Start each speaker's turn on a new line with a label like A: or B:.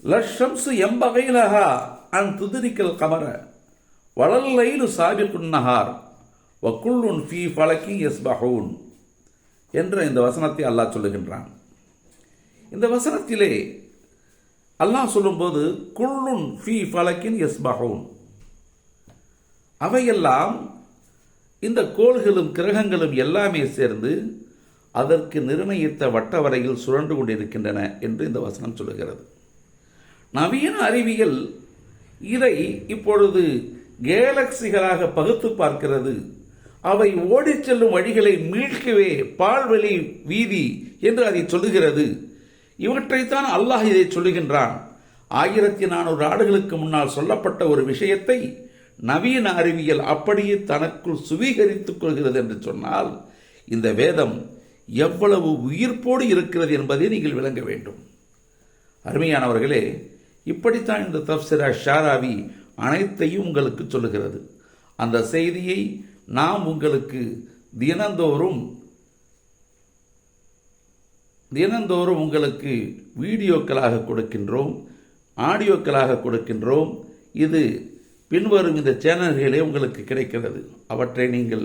A: லஷம்சு எம்பகைலஹா an துதிரிக்கல் கமர வளல்லைலு சாபிகுன் Nahar வக்குல்லுன் ஃபீ ஃபலக்கி யஸ்பஹூன் என்ற இந்த வசனத்தை அல்லாஹ் சொல்லுகின்றான். இந்த வசனத்திலே அல்லாஹ் சொல்லும்போது குல்லுன் ஃபீ ஃபலக்கின் யஸ்பஹூன், அவையெல்லாம் இந்த கோள்களும் கிரகங்களும் எல்லாமே சேர்ந்து அதற்கு நிர்ணயித்த வட்டவரையில் சுழன்று கொண்டிருக்கின்றன என்று இந்த வசனம் சொல்லுகிறது. நவீன அறிவியல் இதை இப்பொழுது கேலக்சிகளாக பகுத்து பார்க்கிறது. அவை ஓடிச் செல்லும் வழிகளை மீட்கவே பால்வெளி வீதி என்று அதை சொல்லுகிறது. இவற்றைத்தான் அல்லாஹ் இதை சொல்லுகின்றான். 1400 ஆண்டுகளுக்கு முன்னால் சொல்லப்பட்ட ஒரு விஷயத்தை நவீன அறிவியல் அப்படியே தனக்குள் சுவீகரித்துக் கொள்கிறது என்று சொன்னால் இந்த வேதம் எவ்வளவு உயிர்ப்போடு இருக்கிறது என்பதை நீங்கள் விளங்க வேண்டும். அருமையானவர்களே, இப்படித்தான் இந்த தஃப்ஸீர் அஷ்-ஷாராவி அனைத்தையும் உங்களுக்கு சொல்லுகிறது. அந்த செய்தியை நாம் உங்களுக்கு தினந்தோறும் உங்களுக்கு வீடியோக்களாக கொடுக்கின்றோம், ஆடியோக்களாக கொடுக்கின்றோம். இது பின்வரும் இந்த சேனல்களே உங்களுக்கு கிடைக்கிறது. அவற்றை நீங்கள்